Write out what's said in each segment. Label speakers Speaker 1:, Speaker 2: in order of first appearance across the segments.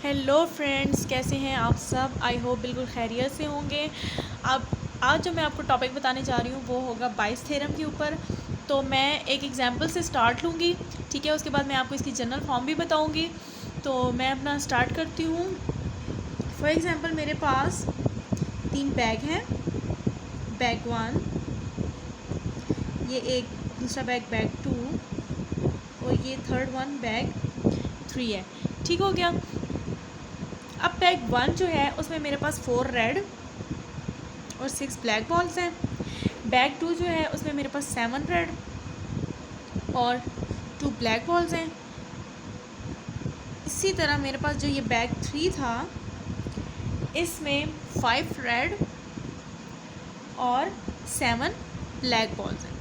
Speaker 1: Hello friends, कैसे हैं आप सब। आई होप बिल्कुल खैरियत से होंगे। अब आज जो मैं आपको टॉपिक बताने जा रही हूँ वो होगा बाइस थ्योरम के ऊपर। तो मैं एक एग्जांपल से स्टार्ट लूँगी, ठीक है। उसके बाद मैं आपको इसकी जनरल फॉर्म भी बताऊँगी। तो मैं अपना स्टार्ट करती हूँ। फॉर एग्ज़ाम्पल मेरे पास 3 बैग हैं। बैग 1, ये एक दूसरा बैग 2 और ये थर्ड वन बैग 3 है। ठीक हो गया। अब बैग 1 जो है उसमें मेरे पास 4 रेड और 6 ब्लैक बॉल्स हैं। बैग 2 जो है उसमें मेरे पास 7 रेड और 2 ब्लैक बॉल्स हैं। इसी तरह मेरे पास जो ये बैग 3 था इसमें 5 रेड और 7 ब्लैक बॉल्स हैं।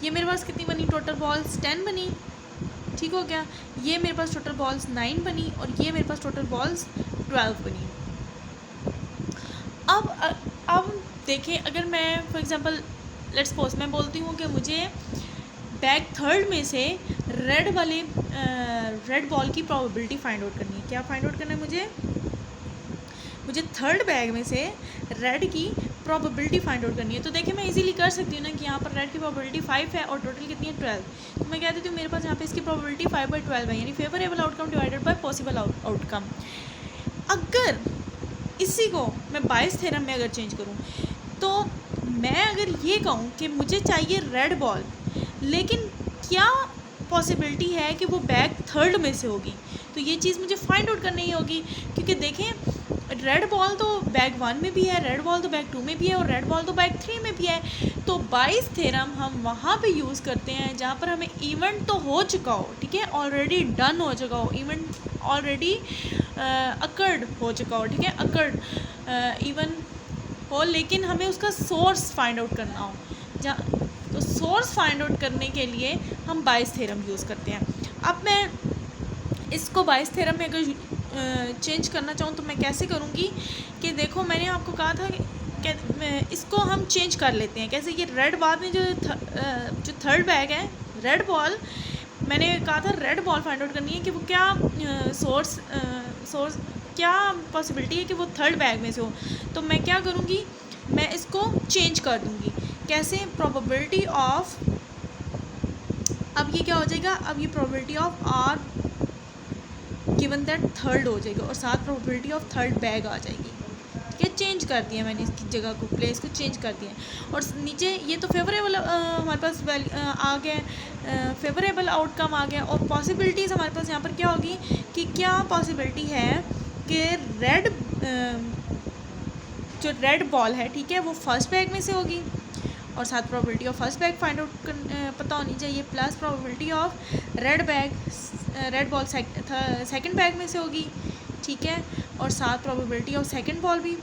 Speaker 1: ये मेरे पास कितनी बनी, टोटल बॉल्स 10 बनी। ठीक हो गया। ये मेरे पास टोटल बॉल्स 9 बनी और ये मेरे पास टोटल बॉल्स 12 बनी। अब देखें, अगर मैं फॉर एग्ज़ाम्पल लेट्स सपोज मैं बोलती हूँ कि मुझे बैग थर्ड में से रेड बॉल की प्रोबेबिलिटी फाइंड आउट करनी है। क्या फाइंड आउट करना है मुझे थर्ड बैग में से रेड की प्रोबेबिलिटी फाइंड आउट करनी है। तो देखिए मैं इजीली कर सकती हूँ ना कि यहाँ पर रेड की प्रोबेबिलिटी 5 है और टोटल कितनी है 12। तो मैं कह देती हूँ मेरे पास यहाँ पे इसकी प्रोबेबिलिटी 5/12 है, यानी favourable outcome divided by possible outcome. अगर इसी को मैं बाइस थ्योरम में अगर चेंज करूँ तो मैं अगर ये कहूँ कि मुझे चाहिए रेड बॉल, लेकिन क्या पॉसिबिलिटी है कि वो बैग थर्ड में से होगी, तो ये चीज़ मुझे फाइंड आउट करनी ही होगी। क्योंकि देखें रेड बॉल तो बैग 1 में भी है, रेड बॉल तो बैग 2 में भी है और रेड बॉल तो बैग 3 में भी है। तो बाइस थ्योरम हम वहाँ पे यूज़ करते हैं जहाँ पर हमें इवेंट तो हो चुका हो, ठीक है, ऑलरेडी डन हो चुका हो, इवेंट ऑलरेडी अकर्ड हो चुका हो, ठीक है, अकर्ड इवन हो, लेकिन हमें उसका सोर्स फाइंड आउट करना हो। जहाँ तो सोर्स फाइंड आउट करने के लिए हम बाइस थ्योरम यूज़ करते हैं। अब मैं इसको बाइस थ्योरम में अगर चेंज करना चाहूँ तो मैं कैसे करूँगी कि देखो मैंने आपको कहा था कि इसको हम चेंज कर लेते हैं। कैसे, ये रेड बाद में जो थर्ड बैग है रेड बॉल, मैंने कहा था रेड बॉल फाइंड आउट करनी है कि वो क्या सोर्स क्या पॉसिबिलिटी है कि वो थर्ड बैग में से हो। तो मैं क्या करूँगी, मैं इसको चेंज कर दूँगी। कैसे, प्रोबेबिलिटी ऑफ, अब ये क्या हो जाएगा, अब ये probability of R given that third हो जाएगा और साथ प्रोबेबिलिटी ऑफ थर्ड बैग आ जाएगी। ठीक है, चेंज कर दिया मैंने इसकी जगह को, प्लेस को चेंज कर दिया। और नीचे ये तो फेवरेबल हमारे पास आ गया, फेवरेबल आउटकम आ गया। और पॉसिबिलिटीज़ हमारे पास यहाँ पर क्या होगी कि क्या पॉसिबिलिटी है कि जो रेड बॉल है, ठीक है, वो फर्स्ट बैग में से होगी और साथ probability of first bag find out पता होनी चाहिए, plus probability of red ball second bag में से होगी, ठीक है, और साथ प्रोबेबिलिटी ऑफ सेकंड बॉल भी,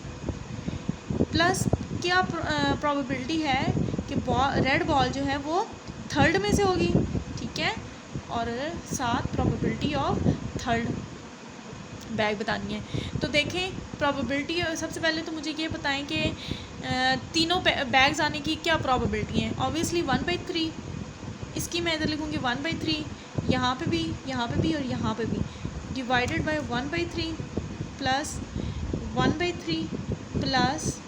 Speaker 1: प्लस क्या प्रोबेबिलिटी है कि रेड बॉल जो है वो थर्ड में से होगी, ठीक है, और साथ प्रोबेबिलिटी ऑफ थर्ड बैग बतानी है। तो देखें प्रोबेबिलिटी, सबसे पहले तो मुझे ये बताएं कि तीनों बैग्स आने की क्या प्रोबेबिलिटी है। ऑब्वियसली 1/3, इसकी मैं इधर लिखूँगी 1/3, यहाँ पे भी और यहाँ पे भी, डिवाइडेड बाय 1/3 प्लस 1/3 प्लस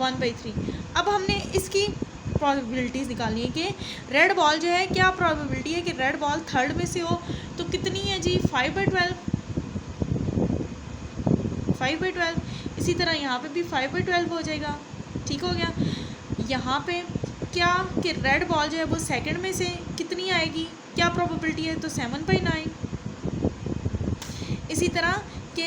Speaker 1: 1/3। अब हमने इसकी प्रोबेबिलिटीज़ निकालनी है कि रेड बॉल जो है, क्या प्रोबेबिलिटी है कि रेड बॉल थर्ड में से हो, तो कितनी है जी, 5/12। इसी तरह यहाँ पे भी 5/12 हो जाएगा। ठीक हो गया। यहाँ पे क्या कि रेड बॉल जो है वो सेकंड में से कितनी आएगी, क्या प्रोबेबिलिटी है, तो 7/9। इसी तरह कि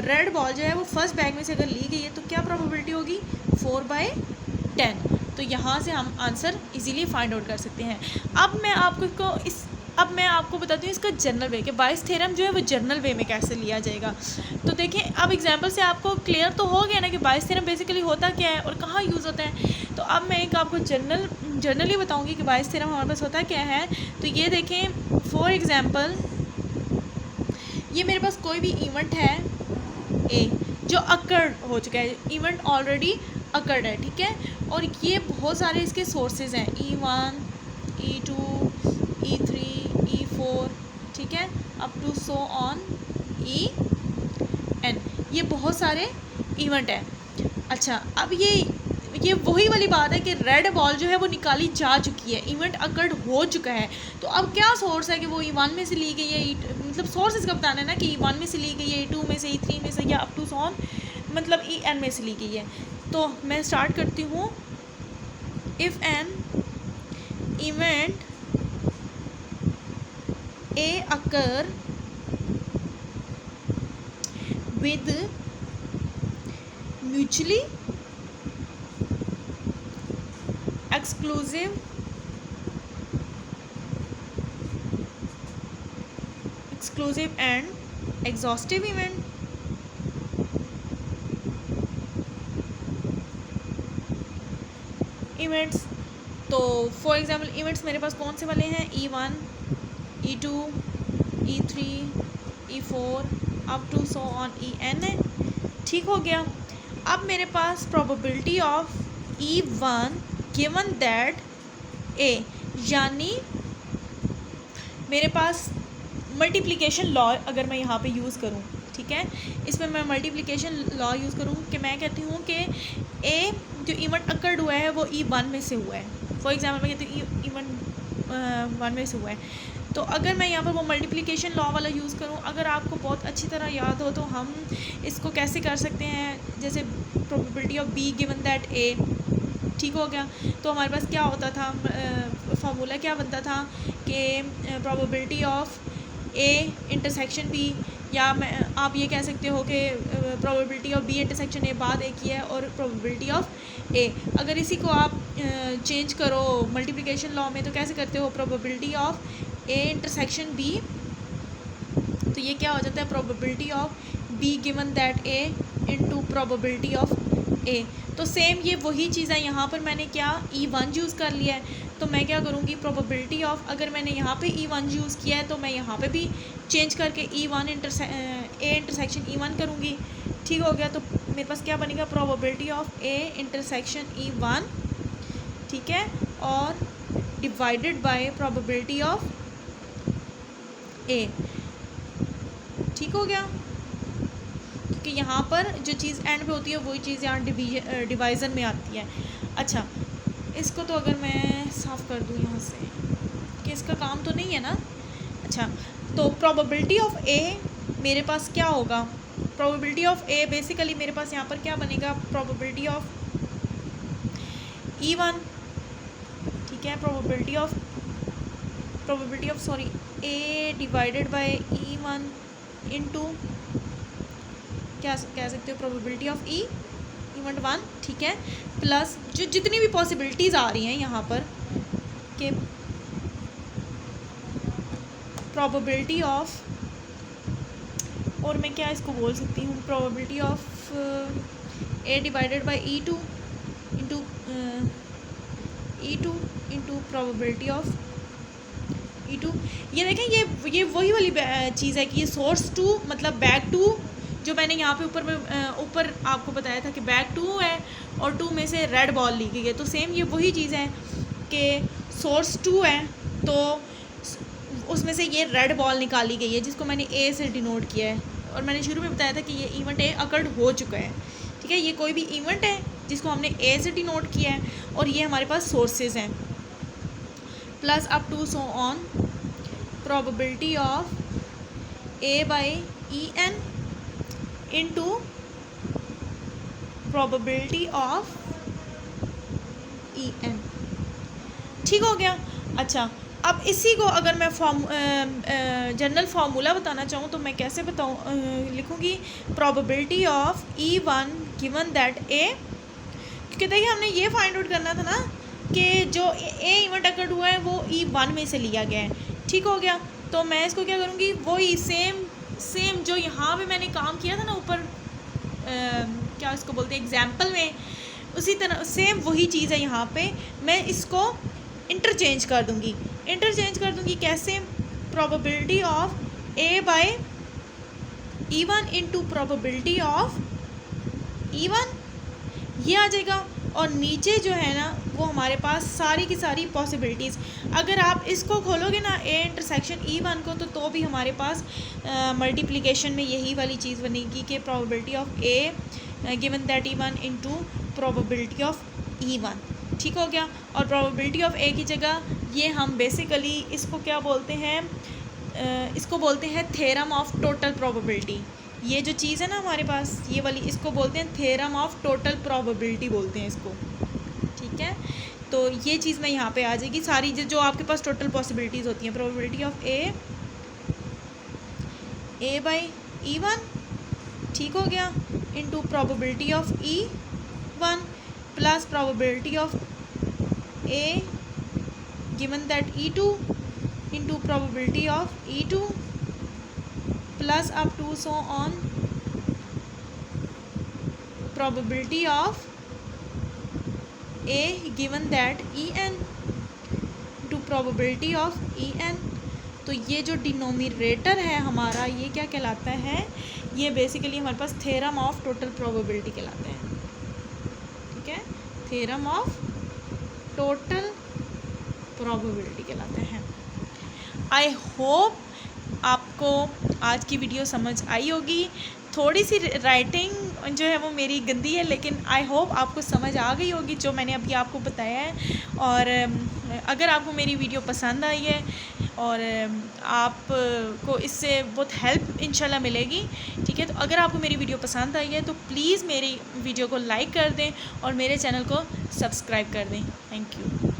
Speaker 1: रेड बॉल जो है वो फर्स्ट बैग में से अगर ली गई है तो क्या प्रोबेबिलिटी होगी, 4/10। तो यहाँ से हम आंसर इजीली फाइंड आउट कर सकते हैं। अब मैं आपको बताती हूँ इसका जनरल वे, कि बाइस थ्योरम जो है वो जनरल वे में कैसे लिया जाएगा। तो देखें, अब एग्जांपल से आपको क्लियर तो हो गया ना कि बाइस थ्योरम बेसिकली होता क्या है और कहाँ यूज़ होता है। तो अब मैं एक आपको जनरली बताऊँगी कि बाइस थ्योरम हमारे पास होता क्या है। तो ये देखें, फॉर एग्ज़ाम्पल ये मेरे पास कोई भी इवेंट है ए जो अकर्ड हो चुका है, इवेंट ऑलरेडी अकर्ड है, ठीक है, और ये बहुत सारे इसके सोर्सेज हैं, E1, E2, E3, E4, ठीक है, up to so on E n, ये बहुत सारे इवेंट हैं। अच्छा, अब ये वही वाली बात है कि रेड बॉल जो है वो निकाली जा चुकी है, इवेंट अकर्ड हो चुका है। तो अब क्या सोर्स है कि वो E1 में से ली गई है, मतलब सोर्स इसका बताना है ना कि E1 में से ली गई है, E2 में से, E3 में से, या अप टू सो ऑन, मतलब En में से ली गई है। तो मैं स्टार्ट करती हूँ। If an event A occur with mutually exclusive and exhaustive event, events. तो फॉर एग्जांपल इवेंट्स मेरे पास कौन से वाले हैं, E1, E2, E3, E4 up to so on En है। ठीक हो गया। अब मेरे पास probability of E1 given that A, यानी मेरे पास मल्टीप्लिकेशन लॉ अगर मैं यहाँ पे यूज़ करूँ, ठीक है, इसमें मैं मल्टीप्लिकेशन लॉ यूज़ करूँ कि मैं कहती हूँ कि ए जो इवेंट अकर्ड हुआ है वो E1 में से हुआ है। फॉर एग्जांपल मैं कहती हूँ इवेंट 1 में से हुआ है। तो अगर मैं यहाँ पर वो मल्टीप्लिकेशन लॉ वाला यूज़ करूँ, अगर आपको बहुत अच्छी तरह याद हो तो हम इसको कैसे कर सकते हैं, जैसे probability of B given that A, ठीक हो गया। तो हमारे पास क्या होता था, फार्मूला क्या बनता था कि probability of A intersection B, या मैं आप ये कह सकते हो कि probability of B intersection A बाद ए की है, और प्रोबेबिलिटी ऑफ ए, अगर इसी को आप चेंज करो मल्टीप्लिकेशन लॉ में तो कैसे करते हो, probability of A intersection B, तो ये क्या हो जाता है, probability of B given that A into probability of A. तो सेम ये वही चीज़ है, यहाँ पर मैंने क्या E1 यूज़ कर लिया है, तो मैं क्या करूँगी, प्रोबेबिलिटी ऑफ, अगर मैंने यहाँ पे E1 यूज़ किया है तो मैं यहाँ पे भी चेंज करके E1 ए इंटरसेक्शन E1 करूँगी। ठीक हो गया। तो मेरे पास क्या बनेगा, probability of A intersection E1, ठीक है, और डिवाइडेड बाय प्रोबेबिलिटी ऑफ ए। ठीक हो गया, क्योंकि यहाँ पर जो चीज़ एंड पे होती है वही चीज़ यहाँ डिवाइज़न में आती है। अच्छा, इसको तो अगर मैं साफ़ कर दूँ यहाँ से कि इसका काम तो नहीं है ना। अच्छा, तो प्रोबेबिलिटी ऑफ ए मेरे पास क्या होगा, प्रोबेबिलिटी ऑफ ए बेसिकली मेरे पास यहाँ पर क्या बनेगा, प्रोबेबिलिटी ऑफ E1, ठीक है, probability of sorry A divided by E1 into क्या कह सकते हो, प्रोबेबिलिटी ऑफ इवेंट 1, ठीक है, प्लस जो जितनी भी पॉसिबिलिटीज़ आ रही हैं यहाँ पर कि प्रोबेबिलिटी ऑफ, और मैं क्या इसको बोल सकती हूँ, probability of A divided by E2 into probability of E2। ये देखें, ये वही वाली चीज़ है कि ये सोर्स टू मतलब बैक टू, जो मैंने यहाँ पे ऊपर आपको बताया था कि बैक टू है और 2 में से रेड बॉल ली गई है। तो सेम ये वही चीज़ है कि सोर्स 2 है तो उसमें से ये रेड बॉल निकाली गई है जिसको मैंने ए से डिनोट किया है, और मैंने शुरू में बताया था कि ये इवेंट ए अकर्ड हो चुका है। ठीक है, ये कोई भी इवेंट है जिसको हमने ए से डिनोट किया है, और ये हमारे पास सोर्सेज हैं, plus up to so on probability of A by En into probability of En। ठीक हो गया। अच्छा, अब इसी को अगर मैं जनरल फार्मूला बताना चाहूँ तो मैं कैसे बताऊँ, लिखूँगी probability of E1 given that A, क्योंकि देखिए हमने ये फाइंड आउट करना था ना कि जो ए इवेंट अकर्ड हुआ है वो E1 में से लिया गया है। ठीक हो गया। तो मैं इसको क्या करूँगी, वही सेम जो यहाँ पे मैंने काम किया था ना ऊपर, क्या इसको बोलते हैं एग्जाम्पल में, उसी तरह सेम वही चीज़ है यहाँ पे। मैं इसको इंटरचेंज कर दूँगी कैसे, probability of A by E1 into probability of E1, ये आ जाएगा। और नीचे जो है ना वो हमारे पास सारी की सारी पॉसिबिलिटीज़। अगर आप इसको खोलोगे ना ए इंटरसेक्शन E1 को, तो भी हमारे पास मल्टीप्लिकेशन में यही वाली चीज़ बनेगी कि probability of A given that E1 into probability of E1। ठीक हो गया। और प्रोबेबिलिटी ऑफ ए की जगह ये हम बेसिकली इसको क्या बोलते हैं, इसको बोलते हैं थ्योरम ऑफ टोटल प्रोबेबिलिटी। ये जो चीज़ है ना हमारे पास ये वाली, इसको बोलते हैं थ्योरम ऑफ टोटल प्रोबेबिलिटी बोलते हैं इसको। ठीक है, तो ये चीज़ में यहाँ पे आ जाएगी सारी जो आपके पास टोटल पॉसिबिलिटीज़ होती हैं। Probability of A by E1, ठीक हो गया, into probability of E1 plus probability of A given that E2 into probability of E2 plus up to so on probability of A given that En to probability of En। तो ये जो denominator है हमारा ये क्या कहलाता है, ये बेसिकली हमारे पास थ्योरम ऑफ टोटल प्रोबेबिलिटी कहलाते हैं। ठीक है, थ्योरम ऑफ टोटल प्रोबेबिलिटी कहलाते हैं। आई होप आपको आज की वीडियो समझ आई होगी। थोड़ी सी राइटिंग जो है वो मेरी गंदी है, लेकिन आई होप आपको समझ आ गई होगी जो मैंने अभी आपको बताया है। और अगर आपको मेरी वीडियो पसंद आई है और आपको इससे बहुत हेल्प इंशाल्लाह मिलेगी, ठीक है, तो अगर आपको मेरी वीडियो पसंद आई है तो प्लीज़ मेरी वीडियो को लाइक कर दें और मेरे चैनल को सब्सक्राइब कर दें। Thank you.